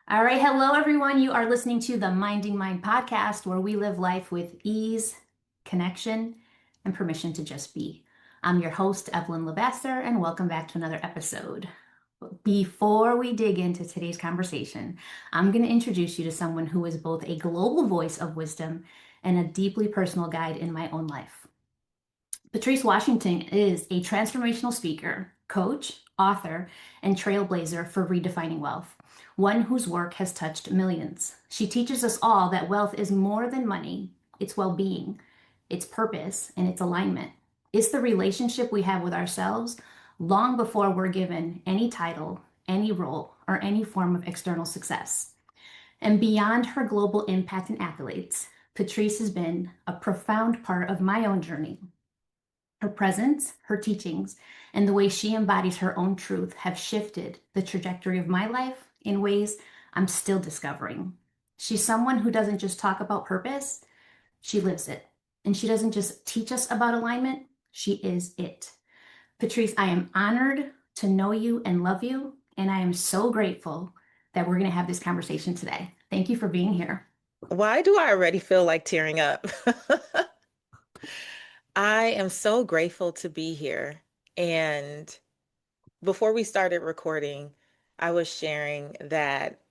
All right, hello everyone. You are listening to the Minding Mind podcast where we live life with ease, connection, and permission to just be. I'm your host, Evelyn LeVasseur, and welcome back to another episode. Before we dig into today's conversation, I'm going to introduce you to someone who is both a global voice of wisdom and a deeply personal guide in my own life. Patrice Washington is a transformational speaker, coach, author, and trailblazer for Redefining Wealth, one whose work has touched millions. She teaches us all that wealth is more than money, it's well being, it's purpose, and it's alignment. It's the relationship we have with ourselves long before we're given any title, any role, or any form of external success. And beyond her global impact and accolades, Patrice has been a profound part of my own journey. Her presence, her teachings, and the way she embodies her own truth have shifted the trajectory of my life in ways I'm still discovering. She's someone who doesn't just talk about purpose, she lives it. And she doesn't just teach us about alignment, she is it. Patrice, I am honored to know you and love you, and I am so grateful that we're going to have this conversation today. Thank you for being here. Why do I already feel like tearing up? I am so grateful to be here. And before we started recording, I was sharing that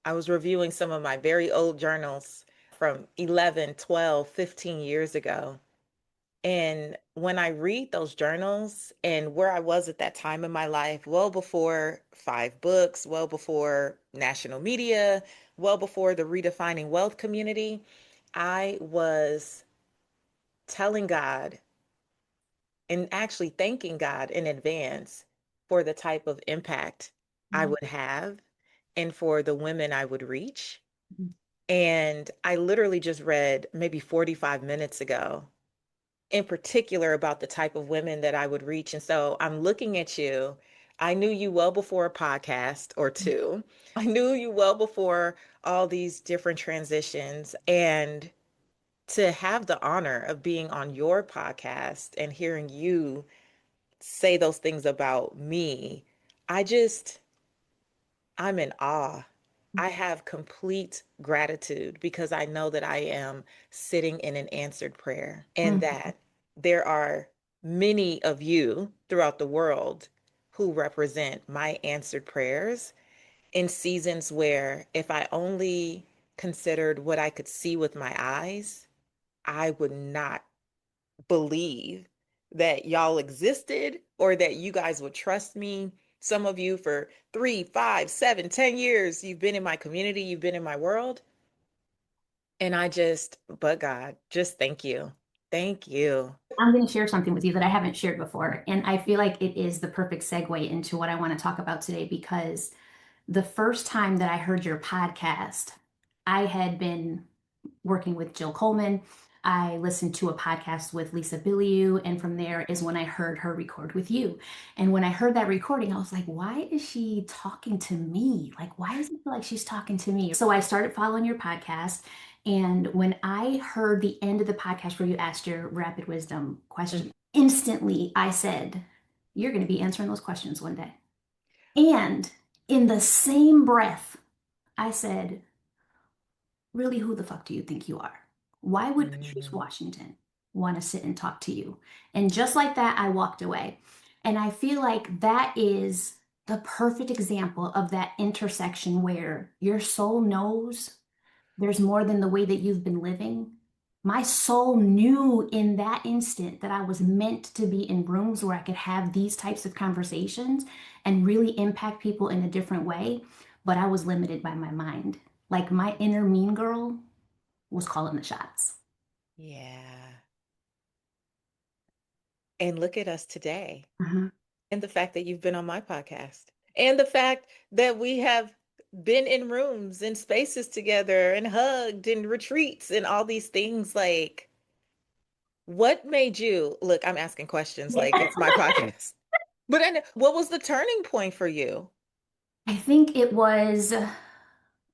I was reviewing some of my very old journals from 11, 12, 15 years ago. And when I read those journals and where I was at that time in my life, well before five books, well before national media, well before the Redefining Wealth community, I was telling God and actually thanking God in advance for the type of impact I would have and for the women I would reach. And I literally just read maybe 45 minutes ago, in particular about the type of women that I would reach. And so I'm looking at you. I knew you well before a podcast or two. I knew you well before all these different transitions. And to have the honor of being on your podcast and hearing you say those things about me, I just, I'm in awe. I have complete gratitude because I know that I am sitting in an answered prayer and Mhm. that there are many of you throughout the world who represent my answered prayers in seasons where if I only considered what I could see with my eyes, I would not believe that y'all existed or that you guys would trust me. Some of you for 3, 5, 7, 10 years, you've been in my community, you've been in my world. And but God, just thank you. Thank you. I'm going to share something with you that I haven't shared before. And I feel like it is the perfect segue into what I want to talk about today because the first time that I heard your podcast, I had been working with Jill Coleman. I listened to a podcast with Lisa Billiou, and from there is when I heard her record with you. And when I heard that recording, I was like, why is she talking to me? Like, why does it feel like she's talking to me? So I started following your podcast. And when I heard the end of the podcast where you asked your rapid wisdom question, instantly I said, you're going to be answering those questions one day. And in the same breath, I said, really, who the fuck do you think you are? Why would Patrice Mhm. Washington want to sit and talk to you? And just like that, I walked away. And I feel like that is the perfect example of that intersection where your soul knows there's more than the way that you've been living. My soul knew in that instant that I was meant to be in rooms where I could have these types of conversations and really impact people in a different way. But I was limited by my mind. Like my inner mean girl was calling the shots. Yeah. And look at us today. Uh-huh. And the fact that you've been on my podcast. And the fact that we have been in rooms and spaces together and hugged and retreats and all these things. Like, what made you look? I'm asking questions like Yeah. it's my podcast. But what was the turning point for you? I think it was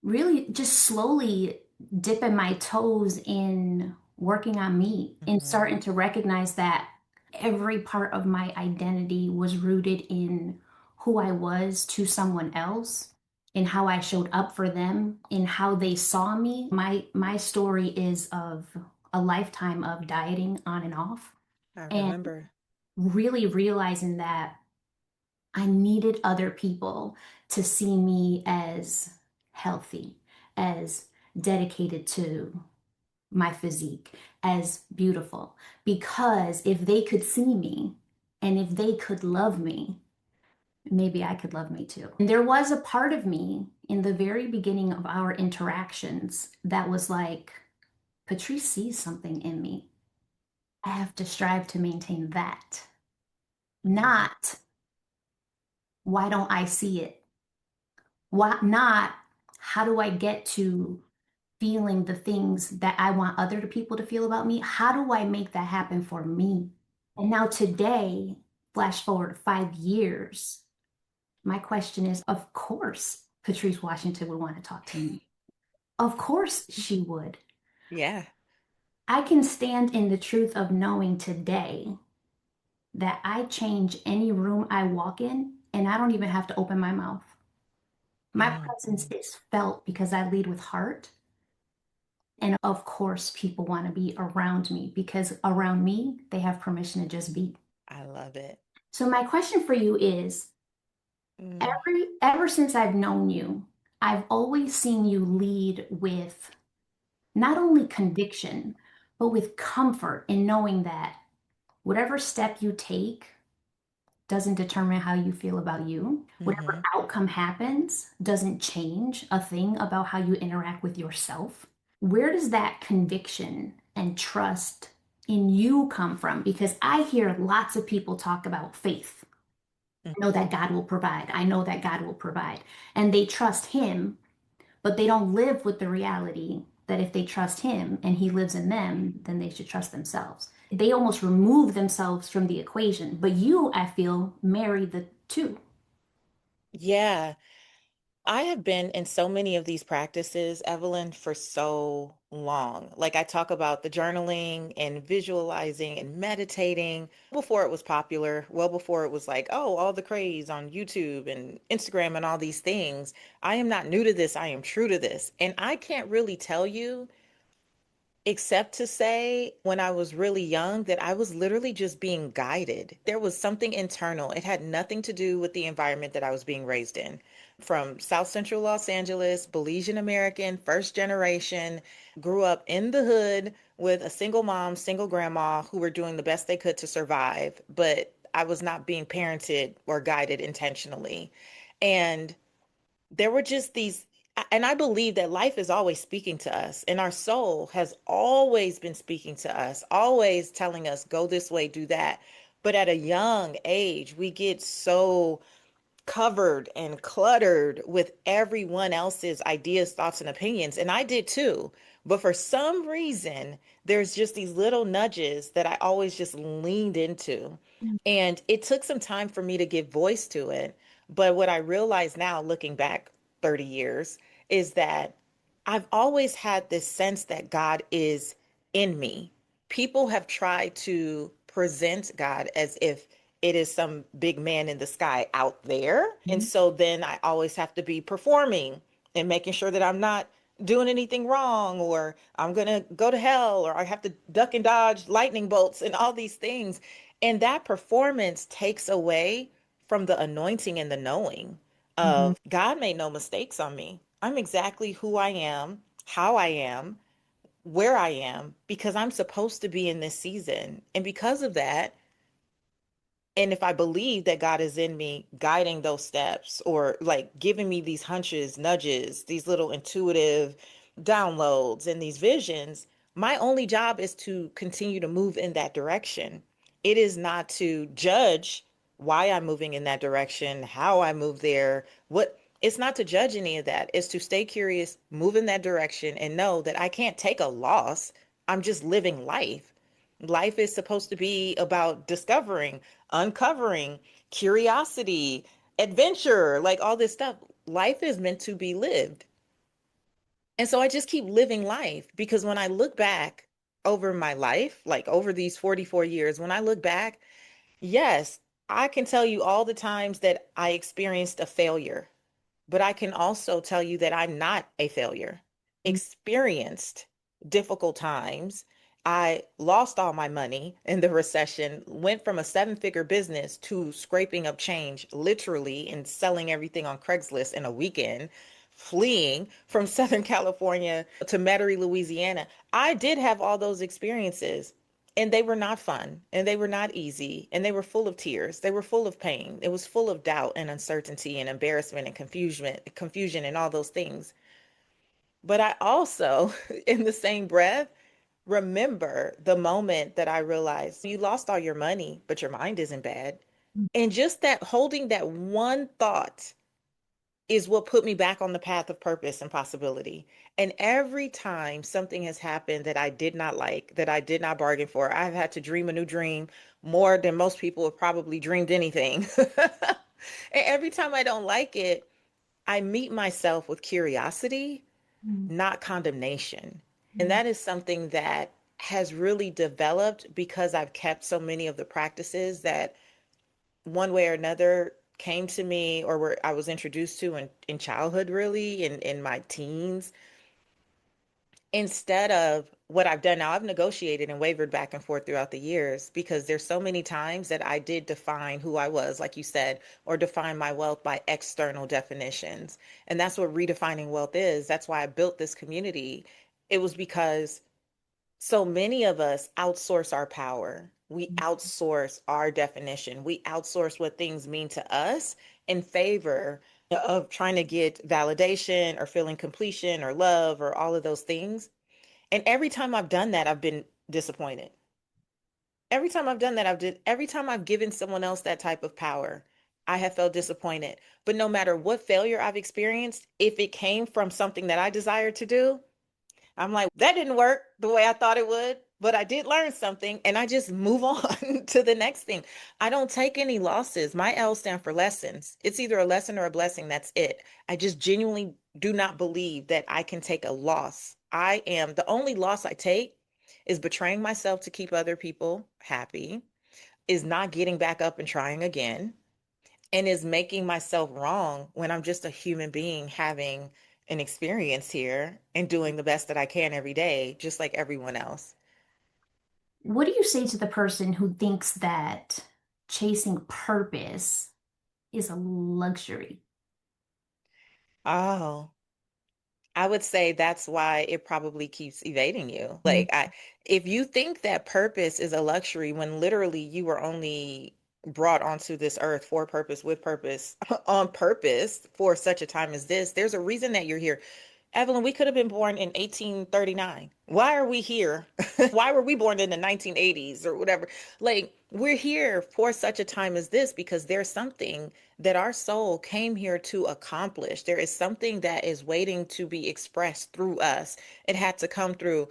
really just slowly dipping my toes in working on me and Mhm. starting to recognize that every part of my identity was rooted in who I was to someone else. in how I showed up for them, in how they saw me. My story is of a lifetime of dieting on and off, I and remember. really realizing that I needed other people to see me as healthy, as dedicated to my physique, as beautiful. Because if they could see me and if they could love me, maybe I could love me too. And there was a part of me in the very beginning of our interactions that was like, Patrice sees something in me. I have to strive to maintain that. Mm, Not, why don't I see it? Why not, how do I get to feeling the things that I want other people to feel about me? How do I make that happen for me? And now today, flash forward 5 years, my question is, of course, Patrice Washington would want to talk to me. Of course she would. yeah. I can stand in the truth of knowing today that I change any room I walk in and I don't even have to open my mouth. My Mm, presence is felt because I lead with heart. And of course, people want to be around me because around me, they have permission to just be. I love it. So my question for you is, Mm, ever since I've known you, I've always seen you lead with not only conviction, but with comfort in knowing that whatever step you take doesn't determine how you feel about you. Whatever hmm. outcome happens doesn't change a thing about how you interact with yourself. Where does that conviction and trust in you come from? Because I hear lots of people talk about faith. Mm. I know that God will provide. I know that God will provide. And they trust Him, but they don't live with the reality that if they trust Him and He lives in them, then they should trust themselves. They almost remove themselves from the equation. But you, I feel, marry the two. Yeah. I have been in so many of these practices, Evelyn, for so long. Like I talk about the journaling and visualizing and meditating before it was popular, well before it was like, oh, all the craze on YouTube and Instagram and all these things. I am not new to this. I am true to this. And I can't really tell you except to say when I was really young that I was literally just being guided. There was something internal. It had nothing to do with the environment that I was being raised in. From South Central Los Angeles, Belizean American, first generation, grew up in the hood with a single mom, single grandma who were doing the best they could to survive, but I was not being parented or guided intentionally. And there were just these, and I believe that life is always speaking to us, and our soul has always been speaking to us, always telling us, go this way, do that. But at a young age, we get so covered and cluttered with everyone else's ideas, thoughts, and opinions. And I did too. But for some reason, there's just these little nudges that I always just leaned into. And it took some time for me to give voice to it. But what I realize now, looking back 30 years, is that I've always had this sense that God is in me. People have tried to present God as if it is some big man in the sky out there. And so then I always have to be performing and making sure that I'm not doing anything wrong, or I'm going to go to hell, or I have to duck and dodge lightning bolts and all these things. And that performance takes away from the anointing and the knowing Mhm. of God made no mistakes on me. I'm exactly who I am, how I am, where I am, because I'm supposed to be in this season. And because of that, and if I believe that God is in me guiding those steps or like giving me these hunches, nudges, these little intuitive downloads and these visions, my only job is to continue to move in that direction. It is not to judge why I'm moving in that direction, how I move there, what it's not to judge any of that. It's to stay curious, move in that direction, and know that I can't take a loss. I'm just living life. Life is supposed to be about discovering, uncovering, curiosity, adventure, like all this stuff. Life is meant to be lived. And so I just keep living life because when I look back over my life, like over these 44 years, when I look back, yes, I can tell you all the times that I experienced a failure. but I can also tell you that I'm not a failure. Experienced difficult times. I lost all my money in the recession, went from a seven-figure business to scraping up change literally and selling everything on Craigslist in a weekend, fleeing from Southern California to Metairie, Louisiana. I did have all those experiences. And they were not fun, and they were not easy, and they were full of tears. They were full of pain. It was full of doubt and uncertainty and embarrassment and confusion and all those things. But I also, in the same breath, remember the moment that I realized you lost all your money, but your mind isn't bad. And just that holding that one thought is what put me back on the path of purpose and possibility. And every time something has happened that I did not like, that I did not bargain for, I've had to dream a new dream more than most people have probably dreamed anything. And every time I don't like it, I meet myself with curiosity, Mhm. not condemnation. And Yeah. that is something that has really developed because I've kept so many of the practices that one way or another came to me or were I was introduced to in childhood, really in my teens. Instead of what I've done now, I've negotiated and wavered back and forth throughout the years because there's so many times that I did define who I was, like you said, or define my wealth by external definitions. And that's what redefining wealth is. That's why I built this community. It was because so many of us outsource our power. We outsource our definition. We outsource what things mean to us in favor of trying to get validation or feeling completion or love or all of those things. And every time I've done that, I've been disappointed. Every time I've given someone else that type of power, I have felt disappointed. But no matter what failure I've experienced, if it came from something that I desired to do, I'm like, that didn't work the way I thought it would, but I did learn something and I just move on to the next thing. I don't take any losses. My L stand for lessons. It's either a lesson or a blessing. That's it. I just genuinely do not believe that I can take a loss. The only loss I take is betraying myself to keep other people happy, is not getting back up and trying again, and is making myself wrong when I'm just a human being having an experience here and doing the best that I can every day, just like everyone else. What do you say to the person who thinks that chasing purpose is a luxury? Oh, I would say that's why it probably keeps evading you. Mm. If you think that purpose is a luxury when literally you were only brought onto this earth for purpose, with purpose, on purpose for such a time as this, there's a reason that you're here. Evelyn, we could have been born in 1839. Why are we here? Why were we born in the 1980s or whatever? Like, we're here for such a time as this because there's something that our soul came here to accomplish. There is something that is waiting to be expressed through us. It had to come through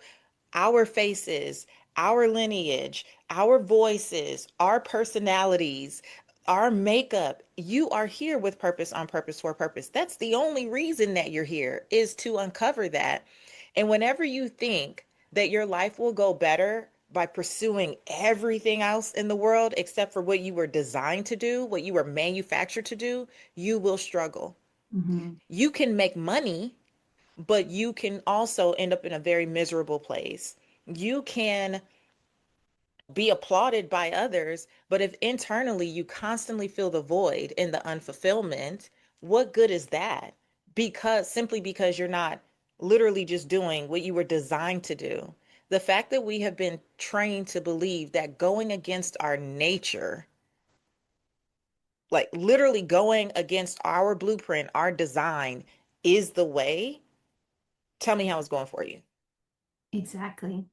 our faces, our lineage, our voices, our personalities, our makeup. You are here with purpose, on purpose, for purpose. That's the only reason that you're here, is to uncover that. And whenever you think that your life will go better by pursuing everything else in the world except for what you were designed to do, what you were manufactured to do, you will struggle. Mhm. You can make money, but you can also end up in a very miserable place. You can be applauded by others, but if internally you constantly feel the void and the unfulfillment, what good is that? Simply because you're not literally just doing what you were designed to do. The fact that we have been trained to believe that going against our nature, like literally going against our blueprint, our design, is the way. Tell me how it's going for you. Exactly.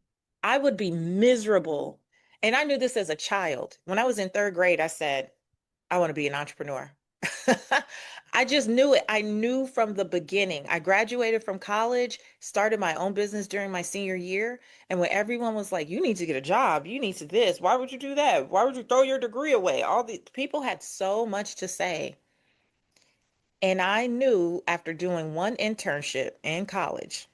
I would be miserable. And I knew this as a child. When I was in third grade, I said, I want to be an entrepreneur. I just knew it. I knew from the beginning. I graduated from college, started my own business during my senior year. And when everyone was like, you need to get a job, you need to this, why would you do that? Why would you throw your degree away? All the people had so much to say. And I knew after doing one internship in college,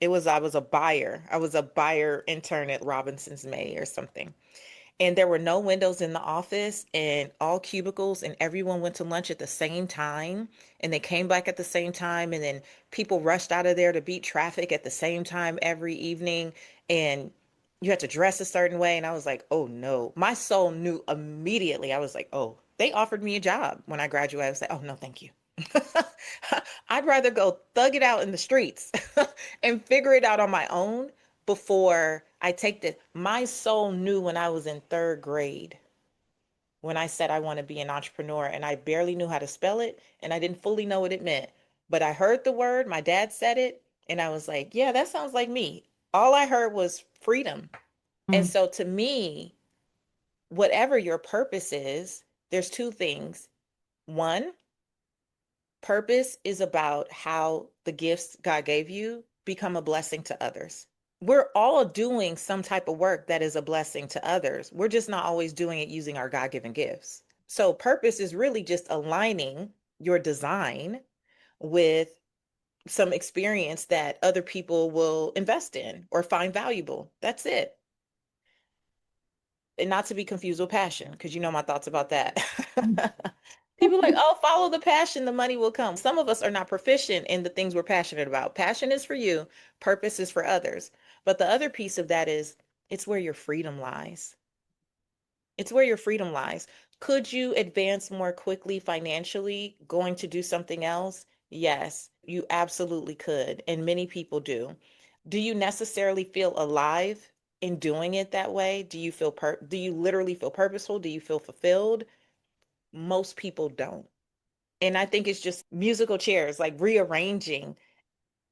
I was a buyer. I was a buyer intern at Robinson's May or something. and there were no windows in the office and all cubicles, and everyone went to lunch at the same time, and they came back at the same time, and then people rushed out of there to beat traffic at the same time every evening, and you had to dress a certain way. And I was like, oh no, my soul knew immediately. I was like, oh, they offered me a job when I graduated. I was like, oh no, thank you. I'd rather go thug it out in the streets and figure it out on my own before I take this. My soul knew when I was in third grade when I said I want to be an entrepreneur, and I barely knew how to spell it and I didn't fully know what it meant. But I heard the word, my dad said it, and I was like, yeah, that sounds like me. All I heard was freedom. And Mm. so to me, whatever your purpose is, there's two things. One, purpose is about how the gifts God gave you become a blessing to others. We're all doing some type of work that is a blessing to others. We're just not always doing it using our God-given gifts. So purpose is really just aligning your design with some experience that other people will invest in or find valuable. That's it. And not to be confused with passion, because you know my thoughts about that. People are like, oh, follow the passion, the money will come. Some of us are not proficient in the things we're passionate about. Passion is for you, purpose is for others. But the other piece of that is it's where your freedom lies. It's where your freedom lies. Could you advance more quickly financially going to do something else? Yes, you absolutely could. And many people do. Do you necessarily feel alive in doing it that way? Do you literally feel purposeful? Do you feel fulfilled? Most people don't. And I think it's just musical chairs, like rearranging.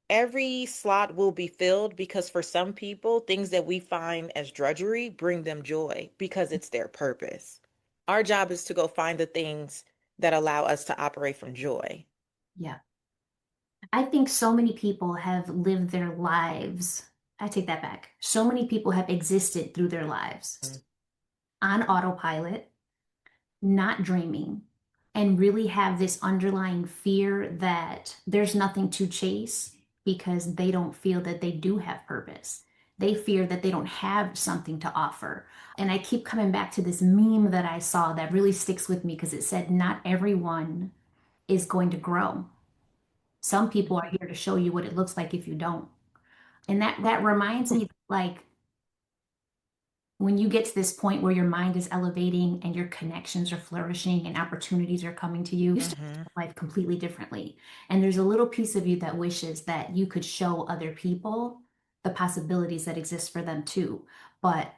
Every slot will be filled because for some people, things that we find as drudgery bring them joy because it's their purpose. Our job is to go find the things that allow us to operate from joy. Yeah. I think so many people have lived their lives. I take that back. So many people have existed through their lives on autopilot, not dreaming, and really have this underlying fear that there's nothing to chase because they don't feel that they do have purpose. They fear that they don't have something to offer. And I keep coming back to this meme that I saw that really sticks with me because it said, not everyone is going to grow. Some people are here to show you what it looks like if you don't. And that reminds me, like, when you get to this point where your mind is elevating and your connections are flourishing and opportunities are coming to you, you start Hmm. life completely differently. And there's a little piece of you that wishes that you could show other people the possibilities that exist for them too. But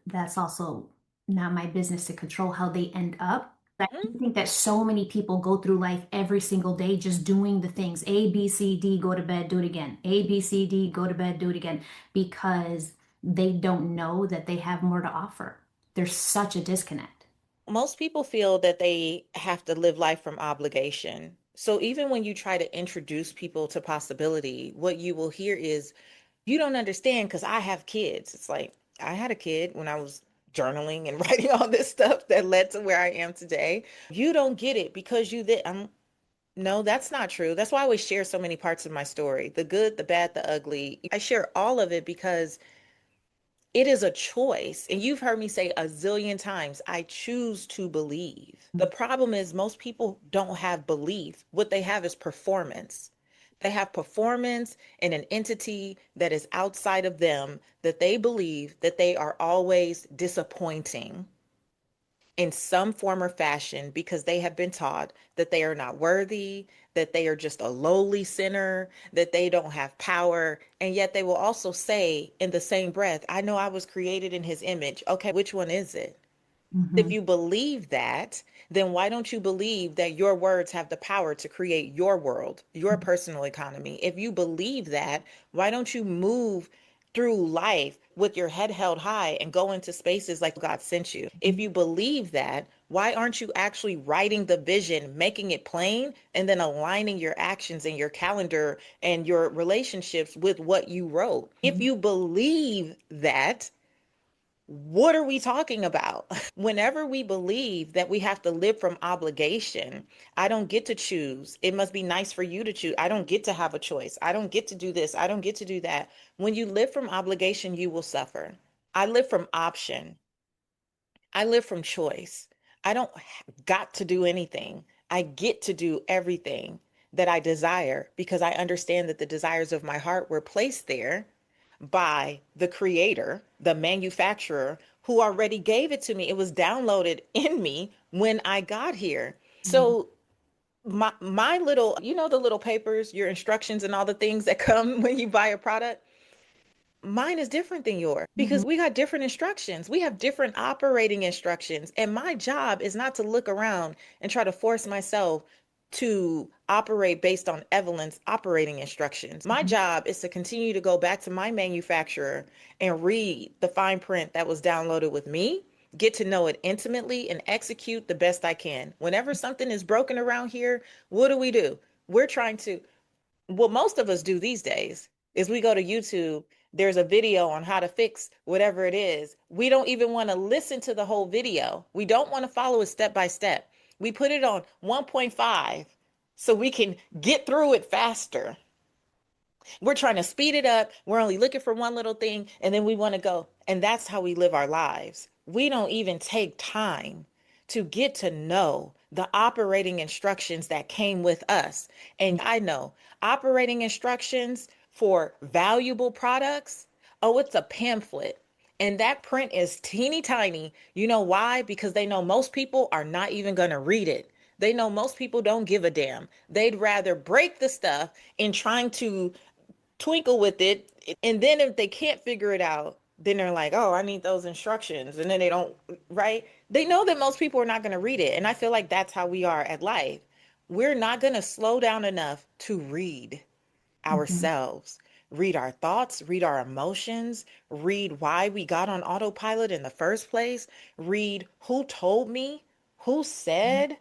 that's also not my business to control how they end up. I do think that so many people go through life every single day just doing the things A, B, C, D, go to bed, do it again. A, B, C, D, go to bed, do it again, because they don't know that they have more to offer. There's such a disconnect. Most people feel that they have to live life from obligation. So even when you try to introduce people to possibility, what you will hear is, you don't understand because I have kids. It's like, I had a kid when I was journaling and writing all this stuff that led to where I am today. You don't get it because you did. No, that's not true. That's why I always share so many parts of my story, the good, the bad, the ugly. I share all of it because it is a choice. And you've heard me say a zillion times, I choose to believe. The problem is most people don't have belief. What they have is performance. They have performance in an entity that is outside of them that they believe that they are always disappointing in some form or fashion because they have been taught that they are not worthy, that they are just a lowly sinner, that they don't have power. And yet they will also say in the same breath, I know I was created in his image. Okay, which one is it? If Mhm. you believe that, then why don't you believe that your words have the power to create your world, your personal economy? If you believe that, why don't you move through life with your head held high and go into spaces like God sent you? If you believe that, why aren't you actually writing the vision, making it plain, and then aligning your actions and your calendar and your relationships with what you wrote? If you believe that, what are we talking about? Whenever we believe that we have to live from obligation, I don't get to choose. It must be nice for you to choose. I don't get to have a choice. I don't get to do this. I don't get to do that. When you live from obligation, you will suffer. I live from option. I live from choice. I don't got to do anything. I get to do everything that I desire because I understand that the desires of my heart were placed there by the creator, the manufacturer who already gave it to me. It was downloaded in me when I got here. Mhm. So my little, the little papers, your instructions and all the things that come when you buy a product, mine is different than yours Mhm. because we got different instructions. We have different operating instructions. And my job is not to look around and try to force myself to operate based on Evelyn's operating instructions. My Mhm. job is to continue to go back to my manufacturer and read the fine print that was downloaded with me, get to know it intimately, and execute the best I can. Whenever something is broken around here, what do? We're trying to what most of us do these days is we go to YouTube, there's a video on how to fix whatever it is. We don't even want to listen to the whole video. We don't want to follow it step by step. We put it on 1.5 so we can get through it faster. We're trying to speed it up. We're only looking for one little thing and then we want to go. And that's how we live our lives. We don't even take time to get to know the operating instructions that came with us. And I know operating instructions for valuable products, oh, it's a pamphlet. And that print is teeny tiny. You know why? Because they know most people are not even going to read it. They know most people don't give a damn. They'd rather break the stuff in trying to twinkle with it. And then if they can't figure it out, then they're like, oh, I need those instructions. And then they don't, right? They know that most people are not going to read it. And I feel like that's how we are at life. We're not going to slow down enough to read Mhm. ourselves, read our thoughts, read our emotions, read why we got on autopilot in the first place, read who told me, who said,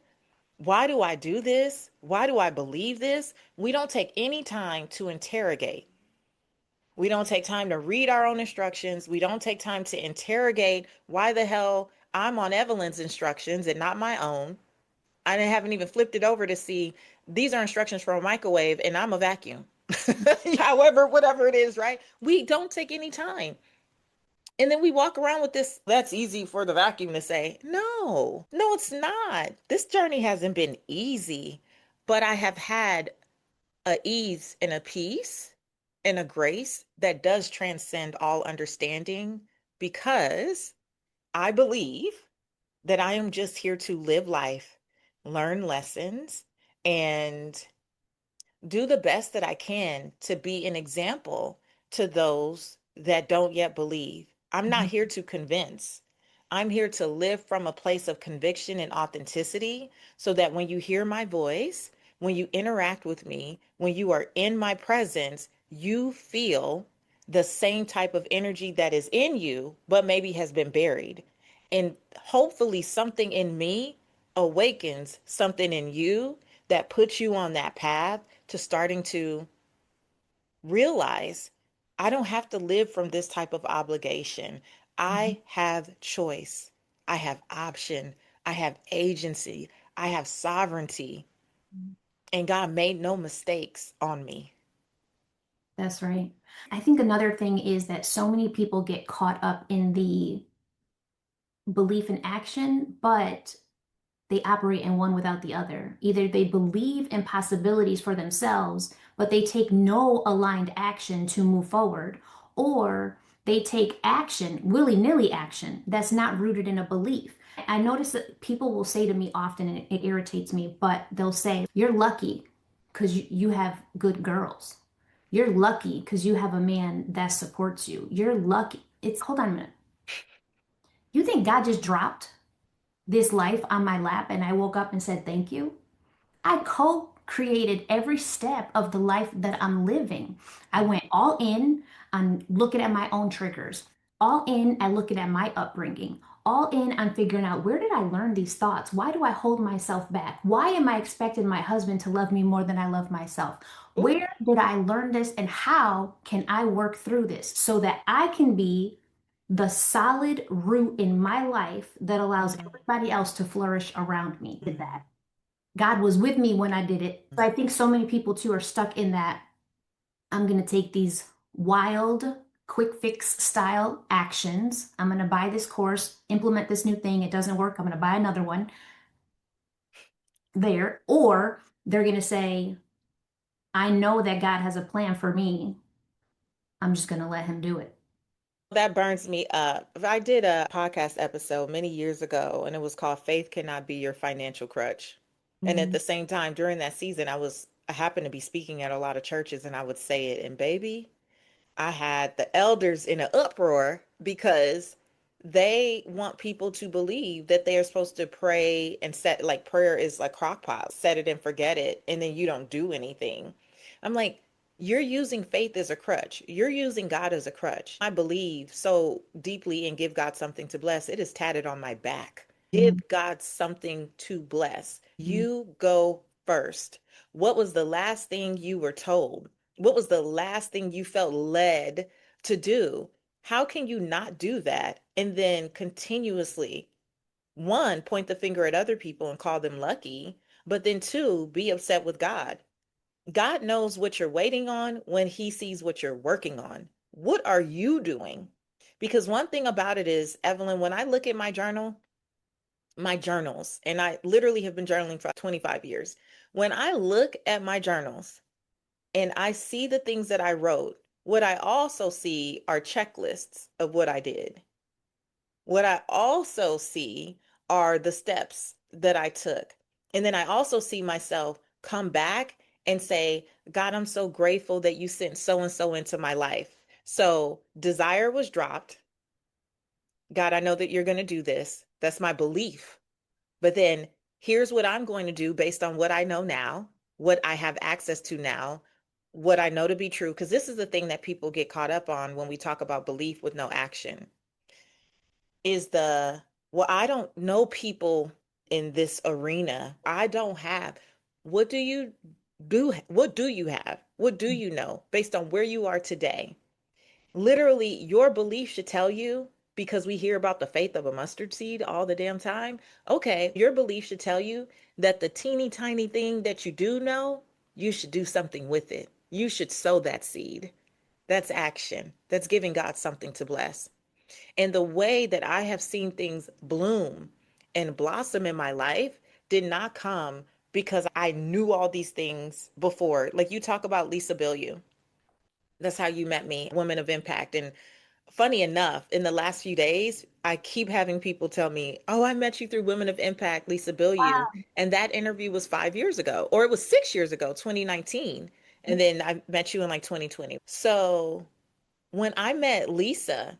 why do I do this? Why do I believe this? We don't take any time to interrogate. We don't take time to read our own instructions. We don't take time to interrogate why the hell I'm on Evelyn's instructions and not my own. I haven't even flipped it over to see these are instructions for a microwave and I'm a vacuum. However, whatever it is, right? We don't take any time. And then we walk around with this, that's easy for the vacuum to say. No, it's not. This journey hasn't been easy, but I have had a ease and a peace and a grace that does transcend all understanding because I believe that I am just here to live life, learn lessons, and do the best that I can to be an example to those that don't yet believe. I'm not Mhm. here to convince. I'm here to live from a place of conviction and authenticity so that when you hear my voice, when you interact with me, when you are in my presence, you feel the same type of energy that is in you, but maybe has been buried. And hopefully, something in me awakens something in you that puts you on that path to starting to realize I don't have to live from this type of obligation. Mhm. I have choice. I have option. I have agency. I have sovereignty. And God made no mistakes on me. That's right. I think another thing is that so many people get caught up in the belief in action, but they operate in one without the other. Either they believe in possibilities for themselves, but they take no aligned action to move forward, or they take action, willy-nilly action, that's not rooted in a belief. I notice that people will say to me often, and it irritates me, but they'll say, you're lucky because you have good girls. You're lucky because you have a man that supports you. You're lucky. It's, hold on a minute. You think God just dropped this life on my lap and I woke up and said thank you? I co-created every step of the life that I'm living. I went all in on looking at my own triggers, all in at looking at my upbringing, all in on figuring out where did I learn these thoughts? Why do I hold myself back? Why am I expecting my husband to love me more than I love myself? Ooh. Where did I learn this and how can I work through this so that I can be the solid root in my life that allows Mhm, everybody else to flourish around me? Did mhm, that. God was with me when I did it. So I think so many people too are stuck in that I'm going to take these wild, quick fix style actions. I'm going to buy this course, implement this new thing. It doesn't work. I'm going to buy another one there. Or they're going to say, I know that God has a plan for me. I'm just going to let him do it. That burns me up. I did a podcast episode many years ago, and it was called Faith Cannot Be Your Financial Crutch. And at Mhm. the same time, during that season, I happened to be speaking at a lot of churches, and I would say it. And baby, I had the elders in an uproar because they want people to believe that they are supposed to pray and set, like, prayer is like crock pot, set it and forget it, and then you don't do anything. I'm like, you're using faith as a crutch. You're using God as a crutch. I believe so deeply and give God something to bless. It is tatted on my back. Give Mhm. God something to bless. You go first. What was the last thing you were told? What was the last thing you felt led to do? How can you not do that and then continuously, one, point the finger at other people and call them lucky, but then two, be upset with God? God knows what you're waiting on when he sees what you're working on. What are you doing? Because one thing about it is, Evelyn, when I look at my journals, and I literally have been journaling for 25 years. When I look at my journals, and I see the things that I wrote, what I also see are checklists of what I did. What I also see are the steps that I took. And then I also see myself come back and say, God, I'm so grateful that you sent so and so into my life. So desire was dropped. God, I know that you're going to do this. That's my belief. But then here's what I'm going to do based on what I know now, what I have access to now, what I know to be true. Because this is the thing that people get caught up on when we talk about belief with no action is well, I don't know people in this arena. I don't have. What do you do? What do you have? What do you know based on where you are today? Literally, your belief should tell you, because we hear about the faith of a mustard seed all the damn time. Okay, your belief should tell you that the teeny tiny thing that you do know, you should do something with it. You should sow that seed. That's action. That's giving God something to bless. And the way that I have seen things bloom and blossom in my life did not come because I knew all these things before. Like you talk about Lisa Billieu. That's how you met me, Women of Impact. And funny enough, in the last few days, I keep having people tell me, "Oh, I met you through Women of Impact, Lisa Billieu." And that interview was 5 years ago, or it was 6 years ago, 2019. And then I met you in like 2020. So when I met Lisa,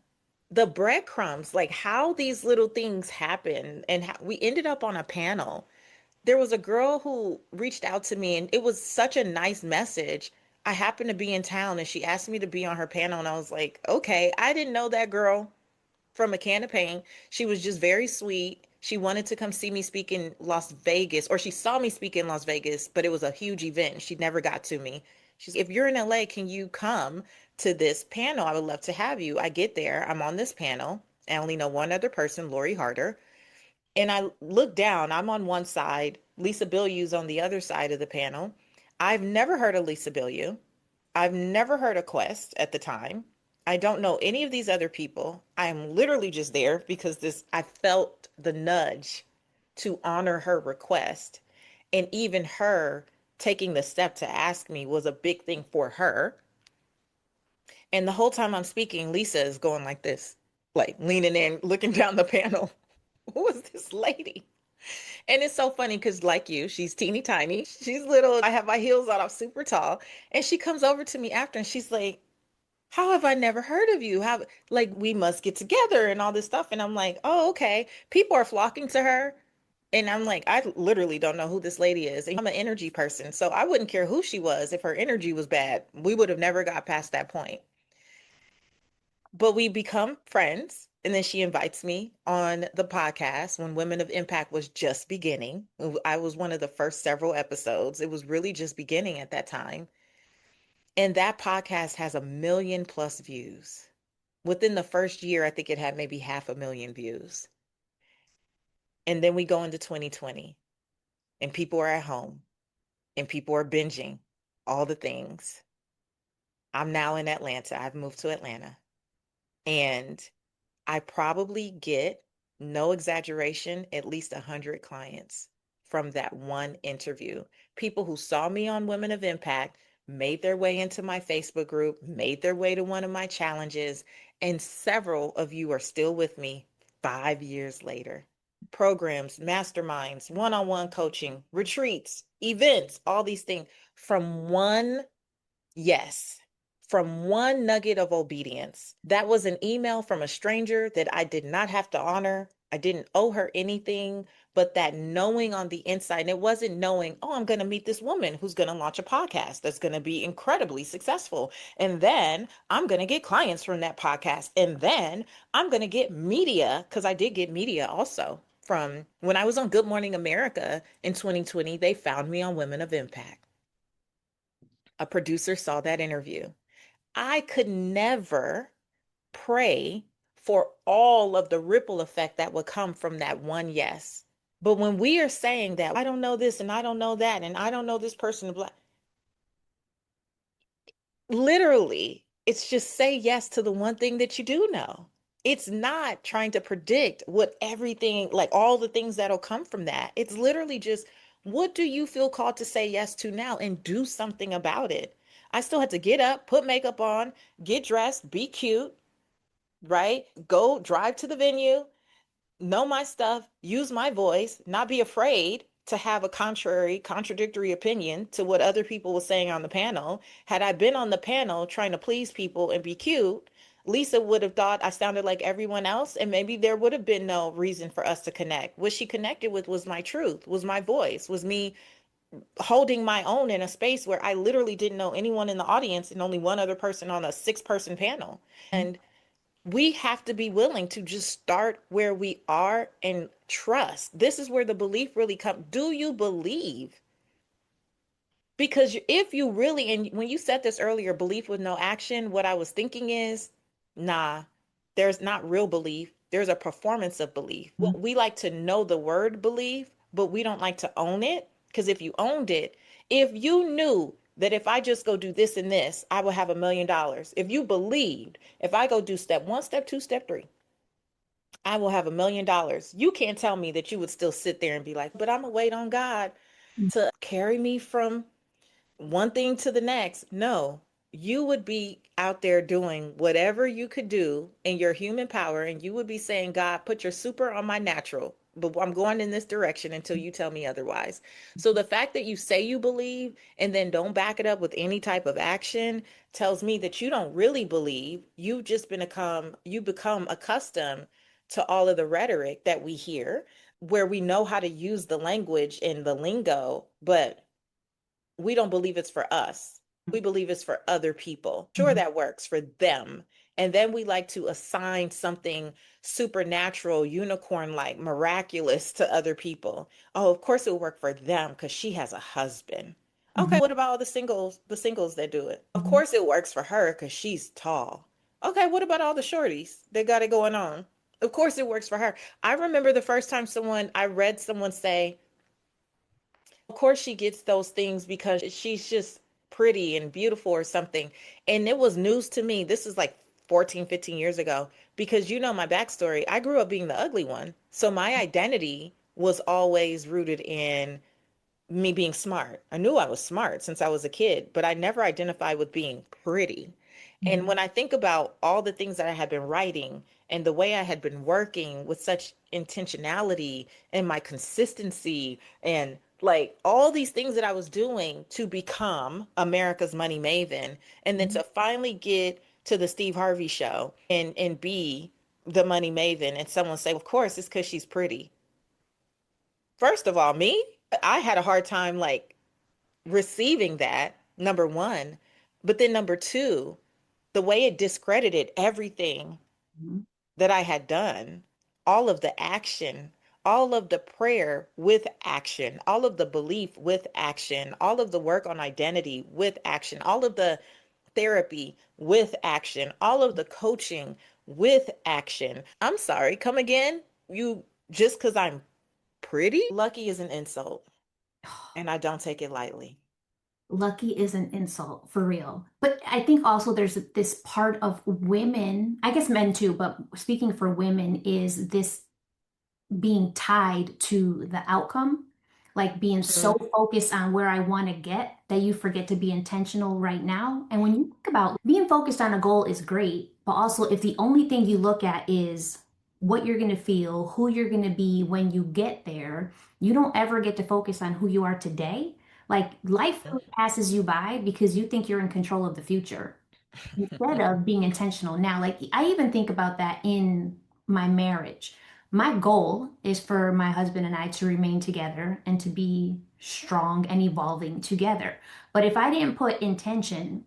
the breadcrumbs, like how these little things happen, and how we ended up on a panel. There was a girl who reached out to me, and it was such a nice message. I happened to be in town and she asked me to be on her panel, and I was like, okay. I didn't know that girl from a can of paint. She was just very sweet. She wanted to come see me speak in Las Vegas, or she saw me speak in Las Vegas, but it was a huge event. She never got to me. She's, if you're in LA, can you come to this panel? I would love to have you. I get there, I'm on this panel. I only know one other person, Lori Harder. And I look down, I'm on one side, Lisa Bilyeu's on the other side of the panel. I've never heard of Lisa Bilyeu. I've never heard of Quest at the time. I don't know any of these other people. I am literally just there because I felt the nudge to honor her request. And even her taking the step to ask me was a big thing for her. And the whole time I'm speaking, Lisa is going like this, like leaning in, looking down the panel. Who is this lady? And it's so funny because, like you, she's teeny tiny. She's little. I have my heels on. I'm super tall. And she comes over to me after and she's like, how have I never heard of you? How, like, we must get together and all this stuff. And I'm like, oh, okay. People are flocking to her. And I'm like, I literally don't know who this lady is. And I'm an energy person. So I wouldn't care who she was. If her energy was bad, we would have never got past that point. But we become friends. And then she invites me on the podcast when Women of Impact was just beginning. I was one of the first several episodes. It was really just beginning at that time. And that podcast has 1 million+ views. Within the first year, I think it had maybe 500,000 views. And then we go into 2020 and people are at home and people are binging all the things. I'm now in Atlanta. I've moved to Atlanta. And I probably get, no exaggeration, at least 100 clients from that one interview. People who saw me on Women of Impact, made their way into my Facebook group, made their way to one of my challenges, and several of you are still with me 5 years later. Programs, masterminds, one on one coaching, retreats, events, all these things from one. Yes, from one nugget of obedience. That was an email from a stranger that I did not have to honor. I didn't owe her anything, but that knowing on the inside. And it wasn't knowing, oh, I'm going to meet this woman who's going to launch a podcast that's going to be incredibly successful. And then I'm going to get clients from that podcast. And then I'm going to get media, because I did get media also. From when I was on Good Morning America in 2020, they found me on Women of Impact. A producer saw that interview. I could never pray for all of the ripple effect that would come from that one yes. But when we are saying that, I don't know this and I don't know that and I don't know this person, literally, it's just say yes to the one thing that you do know. It's not trying to predict what everything, like all the things that'll come from that. It's literally just, what do you feel called to say yes to now and do something about it? I still had to get up, put makeup on, get dressed, be cute, right? Go drive to the venue, know my stuff, use my voice, not be afraid to have a contradictory opinion to what other people were saying on the panel. Had I been on the panel trying to please people and be cute, Lisa would have thought I sounded like everyone else, and maybe there would have been no reason for us to connect. What she connected with was my truth, was my voice, was me holding my own in a space where I literally didn't know anyone in the audience and only one other person on a 6-person panel. And we have to be willing to just start where we are and trust. This is where the belief really comes. Do you believe? Because if you really, and when you said this earlier, belief with no action, what I was thinking is, nah, there's not real belief. There's a performance of belief. We like to know the word belief, but we don't like to own it. Because if you owned it, if you knew that if I just go do this and this, I will have $1 million. If you believed, if I go do step one, step two, step three, I will have $1 million. You can't tell me that you would still sit there and be like, but I'm gonna wait on God to carry me from one thing to the next. No, you would be out there doing whatever you could do in your human power, and you would be saying, God, put your super on my natural, but I'm going in this direction until you tell me otherwise. So the fact that you say you believe and then don't back it up with any type of action tells me that you don't really believe. You've just you become accustomed to all of the rhetoric that we hear, where we know how to use the language and the lingo, but we don't believe it's for us. We believe it's for other people. Sure, that works for them. And then we like to assign something supernatural, unicorn like, miraculous to other people. Oh, of course it'll work for them because she has a husband. Okay, what about all the singles that do it? Of course it works for her because she's tall. Okay, what about all the shorties that got it going on? Of course it works for her. I remember the first time I read someone say, of course she gets those things because she's just pretty and beautiful or something. And it was news to me. This is like 14, 15 years ago, because you know my backstory. I grew up being the ugly one. So my identity was always rooted in me being smart. I knew I was smart since I was a kid, but I never identified with being pretty. And when I think about all the things that I had been writing and the way I had been working with such intentionality and my consistency and like all these things that I was doing to become America's money maven, and then to finally get to the Steve Harvey show and be the money maven, and someone say, of course, it's because she's pretty. First of all, me, I had a hard time like receiving that, number one. But then number two, the way it discredited everything that I had done, all of the action, all of the prayer with action, all of the belief with action, all of the work on identity with action, all of the therapy with action, all of the coaching with action. I'm sorry, come again? You just because I'm pretty? Lucky is an insult, and I don't take it lightly. Lucky is an insult for real. But I think also there's this part of women, I guess men too, but speaking for women, is this being tied to the outcome, like being so Mm, focused on where I want to get that you forget to be intentional right now. And when you think about being focused on a goal is great, but also if the only thing you look at is what you're going to feel, who you're going to be when you get there, you don't ever get to focus on who you are today. Like life mm, really passes you by because you think you're in control of the future instead of being intentional now. Like I even think about that in my marriage. My goal is for my husband and I to remain together and to be strong and evolving together. But if I didn't put intention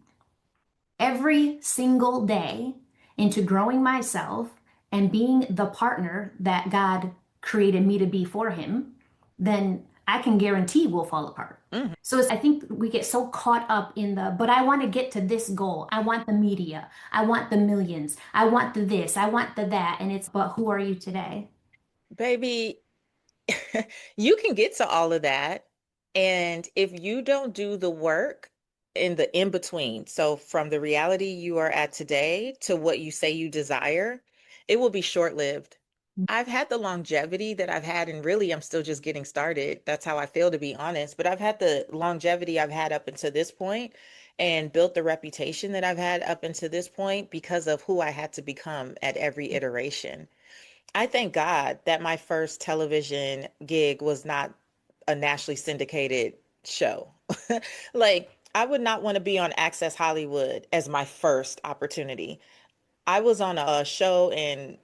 every single day into growing myself and being the partner that God created me to be for him, then I can guarantee we'll fall apart. mm. So I think we get so caught up in but I want to get to this goal. I want the media. I want the millions. I want the this. I want the that. And but who are you today? Baby, you can get to all of that. And if you don't do the work in the in between, so from the reality you are at today to what you say you desire, it will be short-lived. I've had the longevity that I've had, and really, I'm still just getting started. That's how I feel, to be honest. But I've had the longevity I've had up until this point and built the reputation that I've had up until this point because of who I had to become at every iteration. I thank God that my first television gig was not a nationally syndicated show. Like, I would not want to be on Access Hollywood as my first opportunity. I was on a show in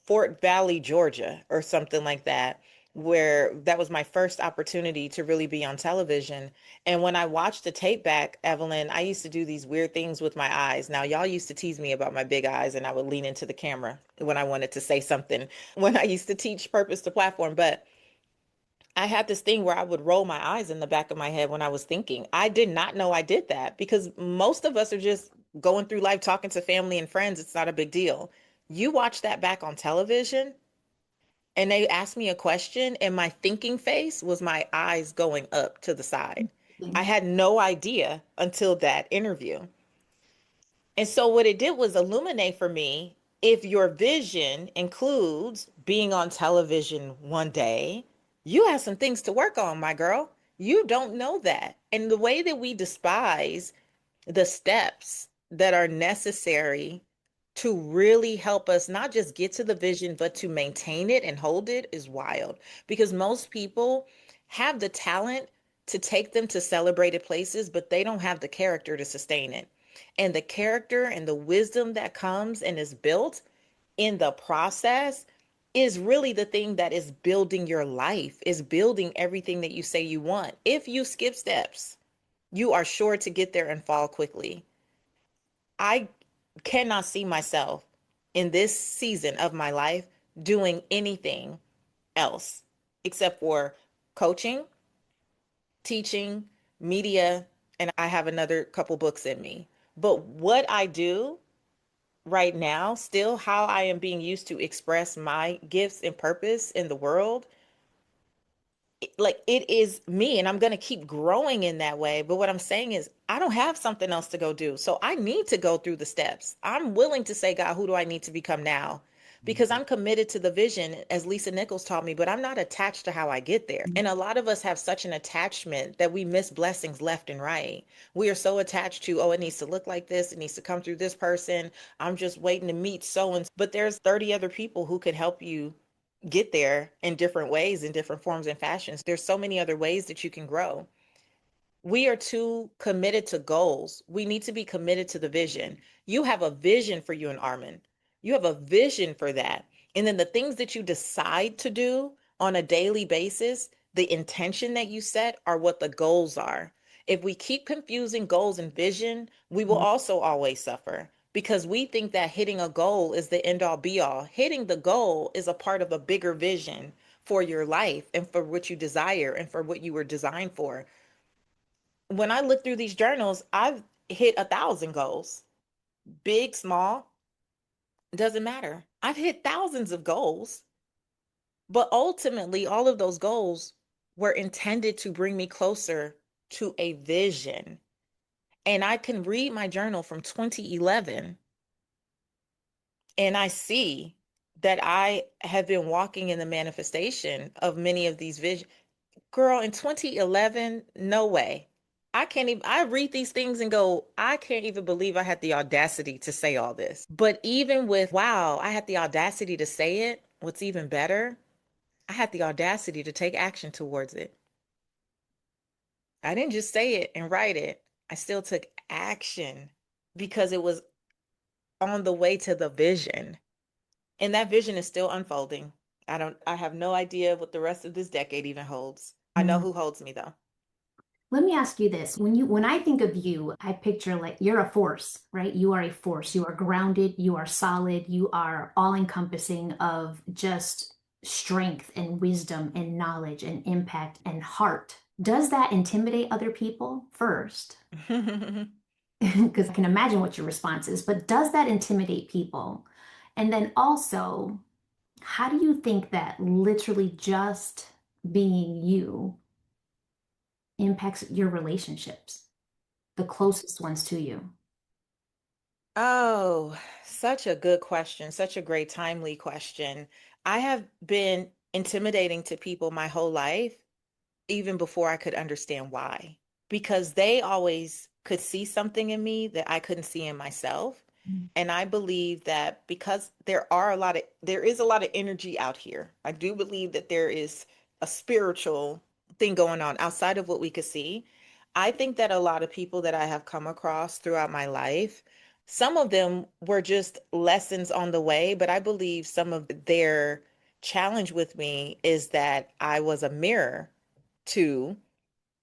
Fort Valley, Georgia, or something like that, where that was my first opportunity to really be on television. And when I watched the tape back, Evelyn, I used to do these weird things with my eyes. Now, y'all used to tease me about my big eyes, and I would lean into the camera when I wanted to say something when I used to teach Purpose to Platform. But I had this thing where I would roll my eyes in the back of my head when I was thinking. I did not know I did that because most of us are just going through life talking to family and friends. It's not a big deal. You watch that back on television, and they asked me a question, and my thinking face was my eyes going up to the side. I had no idea until that interview. And so what it did was illuminate for me, if your vision includes being on television one day, you have some things to work on, my girl. You don't know that. And the way that we despise the steps that are necessary to really help us not just get to the vision, but to maintain it and hold it is wild. Because most people have the talent to take them to celebrated places, but they don't have the character to sustain it. And the character and the wisdom that comes and is built in the process is really the thing that is building your life, is building everything that you say you want. If you skip steps, you are sure to get there and fall quickly. I cannot see myself in this season of my life doing anything else except for coaching, teaching, media, and I have another couple books in me. But what I do right now, still how I am being used to express my gifts and purpose in the world, like it is me, and I'm going to keep growing in that way. But what I'm saying is I don't have something else to go do, so I need to go through the steps. I'm willing to say, God, who do I need to become now? Because I'm committed to the vision, as Lisa Nichols taught me, but I'm not attached to how I get there. And a lot of us have such an attachment that we miss blessings left and right. We are so attached to, oh, it needs to look like this, it needs to come through this person, I'm just waiting to meet so and so. But there's 30 other people who could help you get there in different ways, in different forms and fashions. There's so many other ways that you can grow. We are too committed to goals. We need to be committed to the vision. You have a vision for you and Armin. You have a vision for that. And then the things that you decide to do on a daily basis, the intention that you set are what the goals are. If we keep confusing goals and vision, we will also always suffer because we think that hitting a goal is the end all be all. Hitting the goal is a part of a bigger vision for your life and for what you desire and for what you were designed for. When I look through these journals, I've hit 1,000 goals, big, small, doesn't matter. I've hit thousands of goals, but ultimately, all of those goals were intended to bring me closer to a vision. And I can read my journal from 2011 and I see that I have been walking in the manifestation of many of these visions. Girl, in 2011, no way. I can't even, I read these things and go, I can't even believe I had the audacity to say all this. But even with, wow, I had the audacity to say it, what's even better, I had the audacity to take action towards it. I didn't just say it and write it. I still took action because it was on the way to the vision. And that vision is still unfolding. I have no idea what the rest of this decade even holds. I know Mm. who holds me though. Let me ask you this. When I think of you, I picture like you're a force, right? You are a force. You are grounded, you are solid, you are all encompassing of just strength and wisdom and knowledge and impact and heart. Does that intimidate other people first? Because I can imagine what your response is, but does that intimidate people? And then also, how do you think that literally just being you impacts your relationships, the closest ones to you? Oh, such a good question. Such a great, timely question. I have been intimidating to people my whole life, even before I could understand why, because they always could see something in me that I couldn't see in myself. Mm. And I believe that because there is a lot of energy out here. I do believe that there is a spiritual thing going on outside of what we could see. I think that a lot of people that I have come across throughout my life, some of them were just lessons on the way, but I believe some of their challenge with me is that I was a mirror to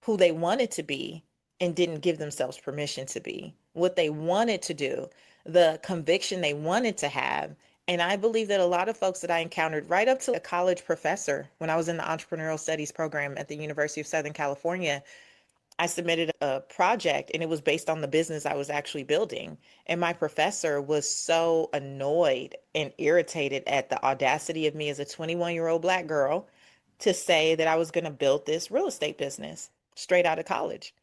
who they wanted to be and didn't give themselves permission to be, what they wanted to do, the conviction they wanted to have. And I believe that a lot of folks that I encountered right up to a college professor when I was in the entrepreneurial studies program at the University of Southern California, I submitted a project and it was based on the business I was actually building. And my professor was so annoyed and irritated at the audacity of me as a 21-year-old Black girl to say that I was going to build this real estate business straight out of college.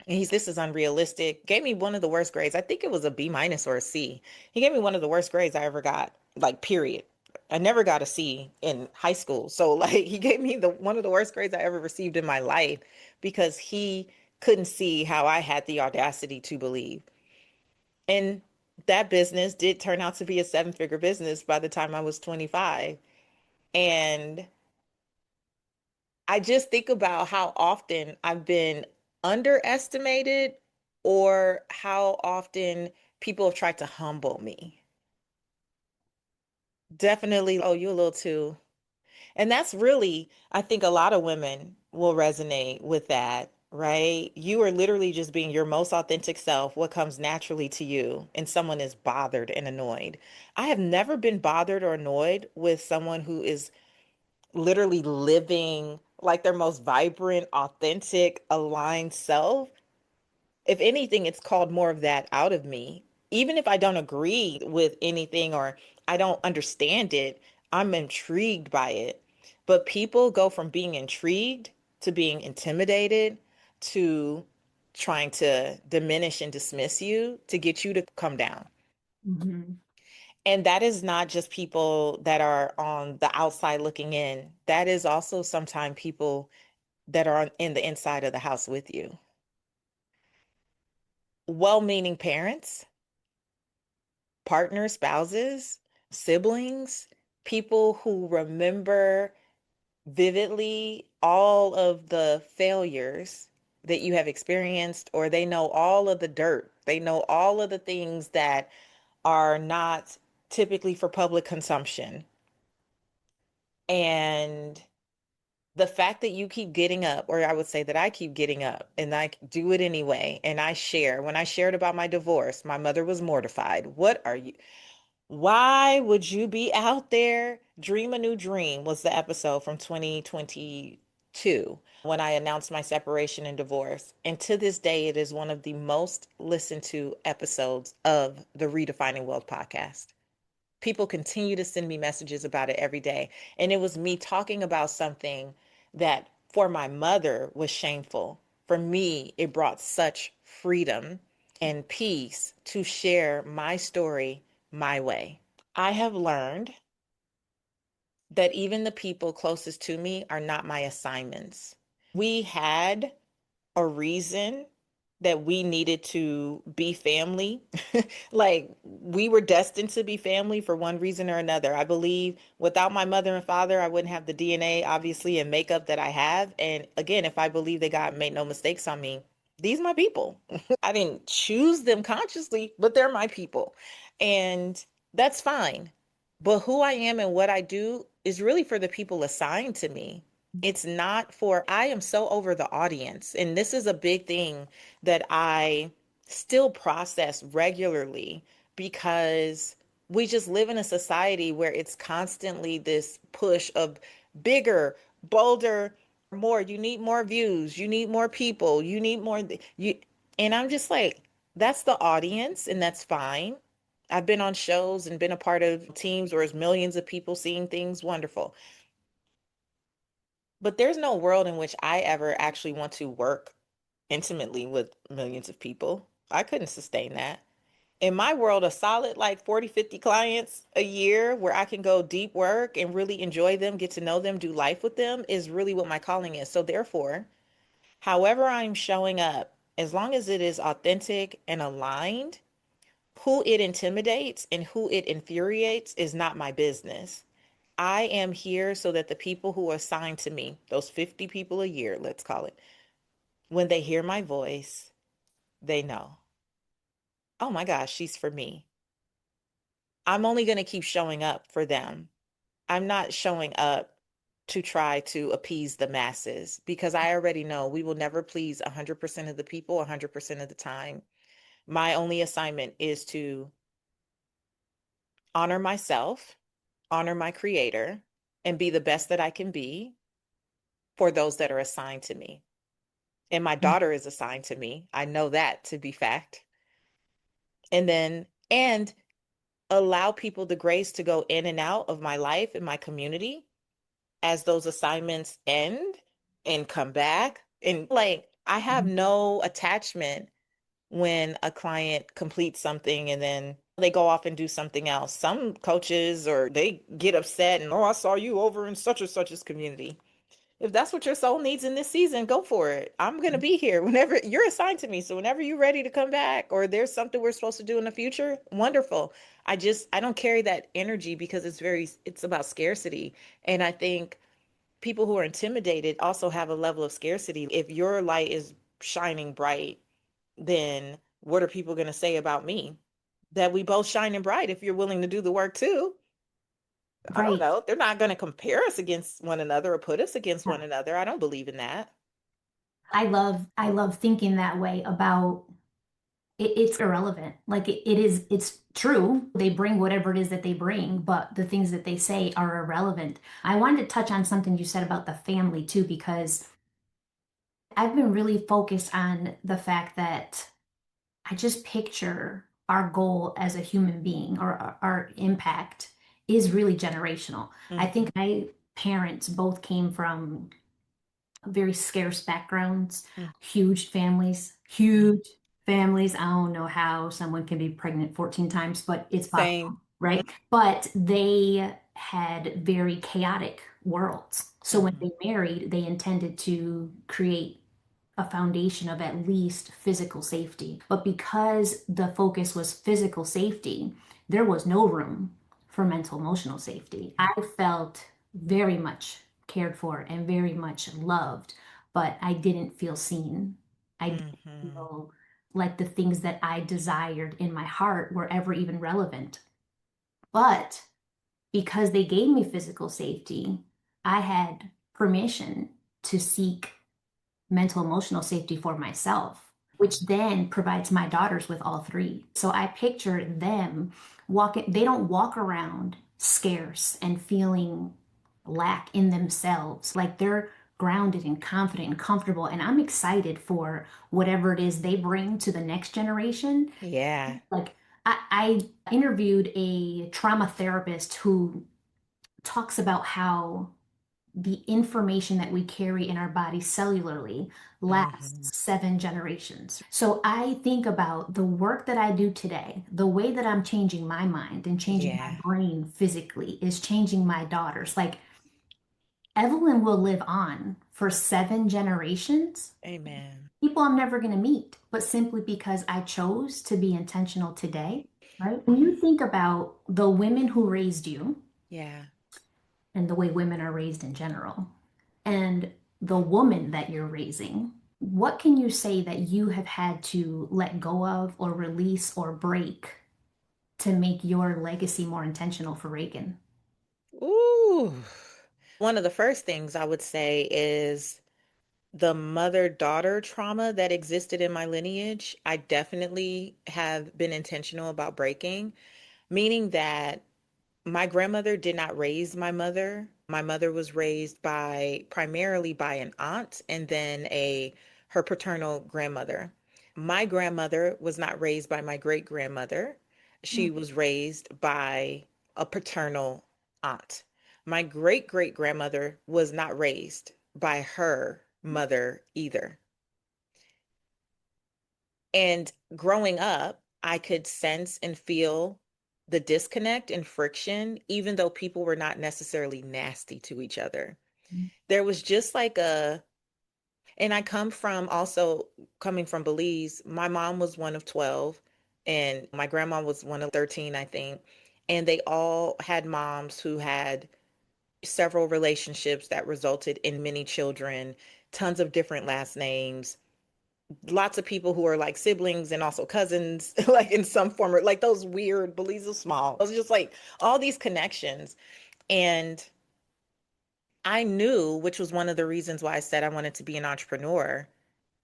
And this is unrealistic. Gave me one of the worst grades. I think it was a B minus or a C. He gave me one of the worst grades I ever got, like, period. I never got a C in high school. So like he gave me the one of the worst grades I ever received in my life because he couldn't see how I had the audacity to believe. And that business did turn out to be a seven-figure business by the time I was 25. And I just think about how often I've been underestimated or how often people have tried to humble me. Definitely, oh, you a little too. And that's really, I think a lot of women will resonate with that, right? You are literally just being your most authentic self, what comes naturally to you, and someone is bothered and annoyed. I have never been bothered or annoyed with someone who is literally living like their most vibrant, authentic, aligned self. If anything, it's called more of that out of me. Even if I don't agree with anything or I don't understand it, I'm intrigued by it. But people go from being intrigued to being intimidated to trying to diminish and dismiss you to get you to come down. Mhm. And that is not just people that are on the outside looking in. That is also sometimes people that are in the inside of the house with you. Well-meaning parents, partners, spouses, siblings, people who remember vividly all of the failures that you have experienced, or they know all of the dirt. They know all of the things that are not typically for public consumption. And the fact that you keep getting up, or I would say that I keep getting up and I do it anyway, and I share. When I shared about my divorce, my mother was mortified. What are you? Why would you be out there? Dream a New Dream was the episode from 2022 when I announced my separation and divorce. And to this day, it is one of the most listened to episodes of the Redefining Wealth podcast. People continue to send me messages about it every day. And it was me talking about something that for my mother was shameful. For me, it brought such freedom and peace to share my story my way. I have learned that even the people closest to me are not my assignments. We had a reason that we needed to be family. Like we were destined to be family for one reason or another. I believe without my mother and father, I wouldn't have the DNA, obviously, and makeup that I have. And again, if I believe that God made no mistakes on me, these are my people. I didn't choose them consciously, but they're my people. And that's fine. But who I am and what I do is really for the people assigned to me. It's not for, I am so over the audience. And this is a big thing that I still process regularly because we just live in a society where it's constantly this push of bigger, bolder, more. You need more views, you need more people, you need more. You, and I'm just like, that's the audience, and that's fine. I've been on shows and been a part of teams where it's millions of people seeing things, wonderful. But there's no world in which I ever actually want to work intimately with millions of people. I couldn't sustain that. In my world, a solid like 40, 50 clients a year where I can go deep work and really enjoy them, get to know them, do life with them is really what my calling is. So therefore, however I'm showing up, as long as it is authentic and aligned, who it intimidates and who it infuriates is not my business. I am here so that the people who are assigned to me, those 50 people a year, let's call it, when they hear my voice, they know, oh my gosh, she's for me. I'm only going to keep showing up for them. I'm not showing up to try to appease the masses because I already know we will never please 100% of the people 100% of the time. My only assignment is to honor myself, honor my creator, and be the best that I can be for those that are assigned to me. And my daughter is assigned to me. I know that to be fact. And allow people the grace to go in and out of my life and my community as those assignments end and come back. And like, I have no attachment when a client completes something and then they go off and do something else. Some coaches or they get upset and, oh, I saw you over in such and such's community. If that's what your soul needs in this season, go for it. I'm going to be here whenever you're assigned to me. So whenever you're ready to come back or there's something we're supposed to do in the future, wonderful. I don't carry that energy because it's about scarcity. And I think people who are intimidated also have a level of scarcity. If your light is shining bright, then what are people going to say about me? That we both shining bright if you're willing to do the work too. I don't Right. know. They're not going to compare us against one another or put us against Yeah. one another. I don't believe in that. I love thinking that way about it's irrelevant. Like it's true. They bring whatever it is that they bring, but the things that they say are irrelevant. I wanted to touch on something you said about the family too, because I've been really focused on the fact that I just picture our goal as a human being or our impact is really generational. I Mm-hmm. think my parents both came from very scarce backgrounds, Mm-hmm. huge families. I don't know how someone can be pregnant 14 times, but it's Same. possible, right? But they had very chaotic worlds. So when Mm-hmm. they married, they intended to create a foundation of at least physical safety. But because the focus was physical safety, there was no room for mental emotional safety. I felt very much cared for and very much loved, but I didn't feel seen. I didn't Mm-hmm. feel like the things that I desired in my heart were ever even relevant. But because they gave me physical safety, I had permission to seek mental emotional safety for myself, which then provides my daughters with all three. So I picture them walking, they don't walk around scarce and feeling lack in themselves. Like they're grounded and confident and comfortable. And I'm excited for whatever it is they bring to the next generation. Yeah. Like I interviewed a trauma therapist who talks about how the information that we carry in our body cellularly Hmm. lasts 7 generations. So I think about the work that I do today, the way that I'm changing my mind and changing my Yeah. brain physically is changing my daughters. Like Evelyn will live on for 7 generations. Amen. People I'm never going to meet, but simply because I chose to be intentional today, right? When you think about the women who raised you Yeah. and the way women are raised in general, and the woman that you're raising, what can you say that you have had to let go of or release or break to make your legacy more intentional for Reagan? Ooh. One of the first things I would say is the mother-daughter trauma that existed in my lineage. I definitely have been intentional about breaking, meaning that my grandmother did not raise my mother. My mother was raised by primarily by an aunt and then a her paternal grandmother. My grandmother was not raised by my great grandmother. She Mm, was raised by a paternal aunt. My great great grandmother was not raised by her mother either. And growing up, I could sense and feel the disconnect and friction, even though people were not necessarily nasty to each other. mm, There was just like and I come from also coming from Belize. My mom was one of 12, and my grandma was one of 13, I think. And they all had moms who had several relationships that resulted in many children, tons of different last names, lots of people who are like siblings and also cousins, like in some form, or like those weird Belize is small. It was just like all these connections. And I knew, which was one of the reasons why I said I wanted to be an entrepreneur,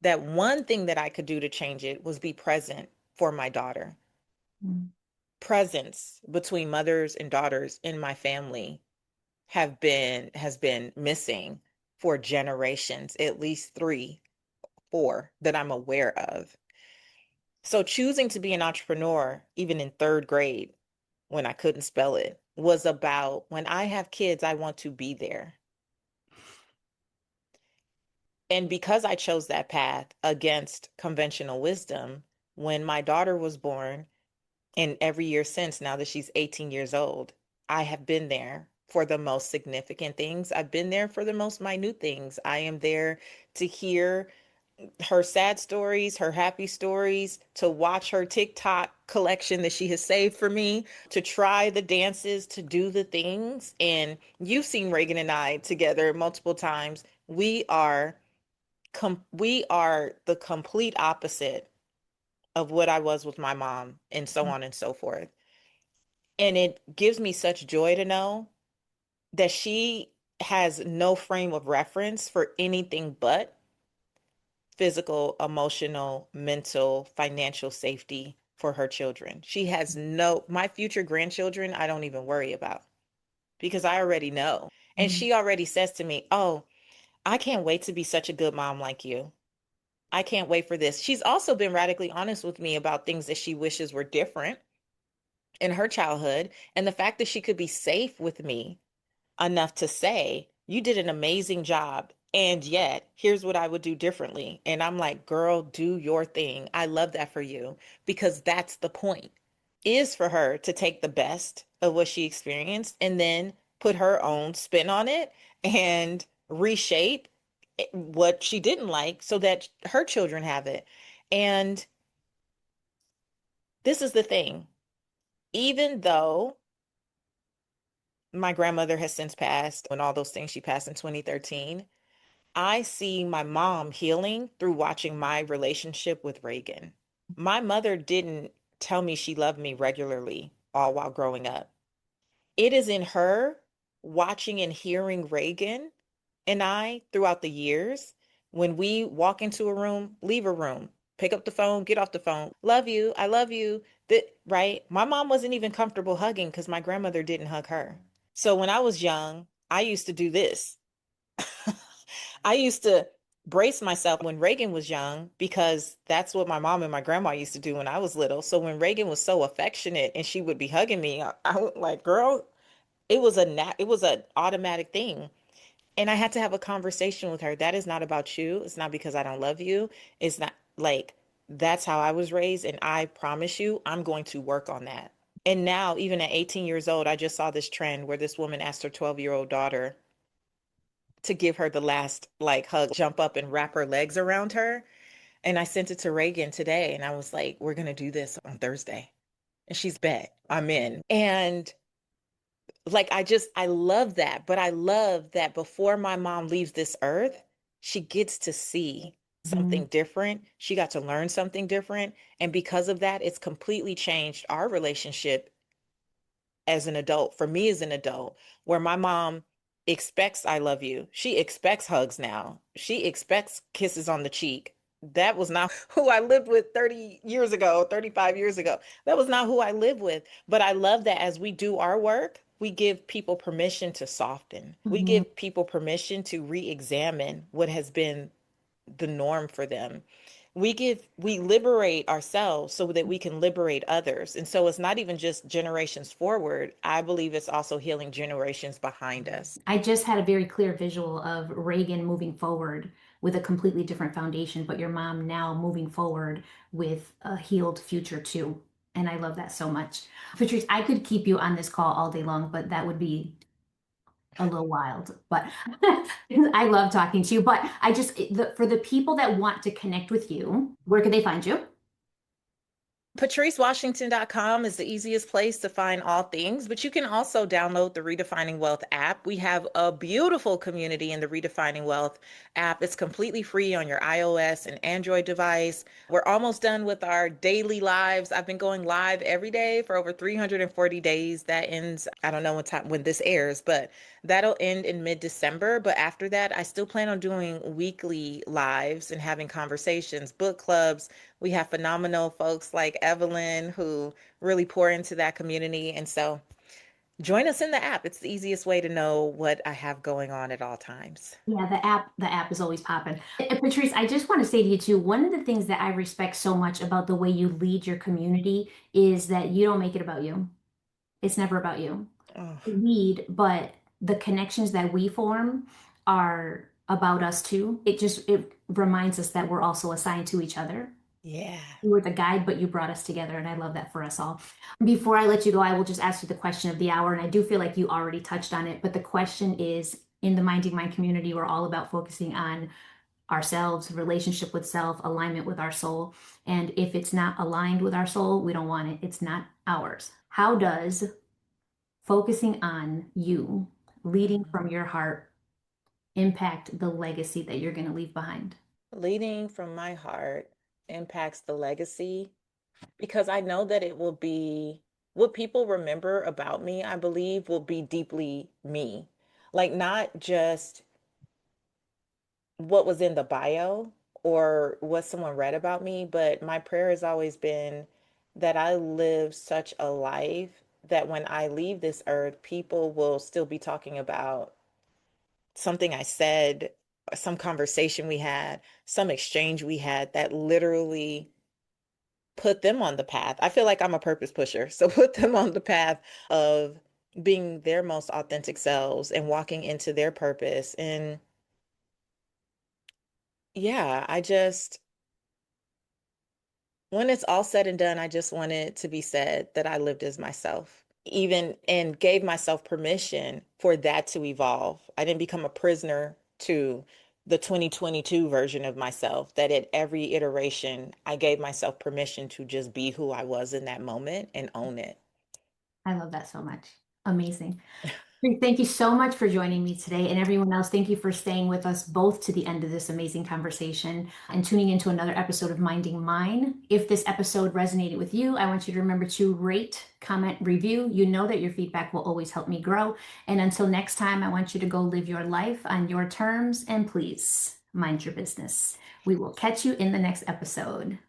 that one thing that I could do to change it was be present for my daughter. mm, Presence between mothers and daughters in my family has been missing for generations, at least 3, 4 that I'm aware of. So choosing to be an entrepreneur, even in third grade, when I couldn't spell it, was about when I have kids, I want to be there. And because I chose that path against conventional wisdom, when my daughter was born, and every year since, now that she's 18 years old, I have been there for the most significant things. I've been there for the most minute things. I am there to hear her sad stories, her happy stories, to watch her TikTok collection that she has saved for me, to try the dances, to do the things. And you've seen Reagan and I together multiple times. We are the complete opposite of what I was with my mom and so on and so forth. And it gives me such joy to know that she has no frame of reference for anything but physical, emotional, mental, financial safety for her children. She has my future grandchildren, I don't even worry about because I already know. And mm, she already says to me, "Oh, I can't wait to be such a good mom like you. I can't wait for this." She's also been radically honest with me about things that she wishes were different in her childhood. And the fact that she could be safe with me enough to say, "You did an amazing job. And yet, here's what I would do differently." And I'm like, "Girl, do your thing. I love that for you." Because that's the point, is for her to take the best of what she experienced and then put her own spin on it and reshape what she didn't like so that her children have it. And this is the thing. Even though my grandmother has since passed and all those things, she passed in 2013, I see my mom healing through watching my relationship with Reagan. My mother didn't tell me she loved me regularly all while growing up. It is in her watching and hearing Reagan and I throughout the years. When we walk into a room, leave a room, pick up the phone, get off the phone, love you, I love you. That, right? My mom wasn't even comfortable hugging because my grandmother didn't hug her. So when I was young, I used to do this. I used to brace myself when Reagan was young because that's what my mom and my grandma used to do when I was little. So when Reagan was so affectionate and she would be hugging me, I was like, "Girl, it was an automatic thing." And I had to have a conversation with her. That is not about you. It's not because I don't love you. It's not like that's how I was raised. And I promise you, I'm going to work on that. And now, even at 18 years old, I just saw this trend where this woman asked her 12-year-old daughter to give her the last like hug, jump up and wrap her legs around her. And I sent it to Reagan today. And I was like, we're going to do this on Thursday. And she's bet I'm in. And like I love that, but I love that before my mom leaves this earth, she gets to see Mhm. something different. She got to learn something different, and because of that, it's completely changed our relationship as an adult, for me as an adult, where my mom expects I love you. She expects hugs now. She expects kisses on the cheek. That was not who I lived with 30 years ago, 35 years ago. That was not who I lived with. But I love that as we do our work, we give people permission to soften. We Mhm. give people permission to re-examine what has been the norm for them. We liberate ourselves so that we can liberate others. And so it's not even just generations forward. I believe it's also healing generations behind us. I just had a very clear visual of Reagan moving forward with a completely different foundation, but your mom now moving forward with a healed future too. And I love that so much. Patrice, I could keep you on this call all day long, but that would be a little wild. But I love talking to you. But for the people that want to connect with you, where can they find you? PatriceWashington.com is the easiest place to find all things, but you can also download the Redefining Wealth app. We have a beautiful community in the Redefining Wealth app. It's completely free on your iOS and Android device. We're almost done with our daily lives. I've been going live every day for over 340 days. That ends, I don't know what time when this airs, but that'll end in mid-December. But after that, I still plan on doing weekly lives and having conversations, book clubs. We have phenomenal folks like Evelyn who really pour into that community. And so join us in the app. It's the easiest way to know what I have going on at all times. Yeah, the app is always popping. And Patrice, I just want to say to you too, one of the things that I respect so much about the way you lead your community is that you don't make it about you. It's never about you. Oh, You lead, but the connections that we form are about us too. It reminds us that we're also assigned to each other. yeah. You were the guide, but you brought us together, and I love that for us all. Before I let you go, I will just ask you the question of the hour, and I do feel like you already touched on it, but the question is, in the Minding Mind community, we're all about focusing on ourselves, relationship with self, alignment with our soul. And if it's not aligned with our soul, we don't want it. It's not ours. How does focusing on you, leading Mhm. from your heart, impact the legacy that you're going to leave behind? Leading from my heart impacts the legacy because I know that it will be what people remember about me, I believe, will be deeply me. Like, not just what was in the bio or what someone read about me, but my prayer has always been that I live such a life that when I leave this earth, people will still be talking about something I said, some conversation we had, some exchange we had that literally put them on the path. I feel like I'm a purpose pusher. So put them on the path of being their most authentic selves and walking into their purpose. And yeah, when it's all said and done, I just want it to be said that I lived as myself, even and gave myself permission for that to evolve. I didn't become a prisoner to the 2022 version of myself, that at every iteration, I gave myself permission to just be who I was in that moment and own it. I love that so much. Amazing. Thank you so much for joining me today. And everyone else, thank you for staying with us both to the end of this amazing conversation and tuning into another episode of Minding Mine. If this episode resonated with you, I want you to remember to rate, comment, review. You know that your feedback will always help me grow. And until next time, I want you to go live your life on your terms and please mind your business. We will catch you in the next episode.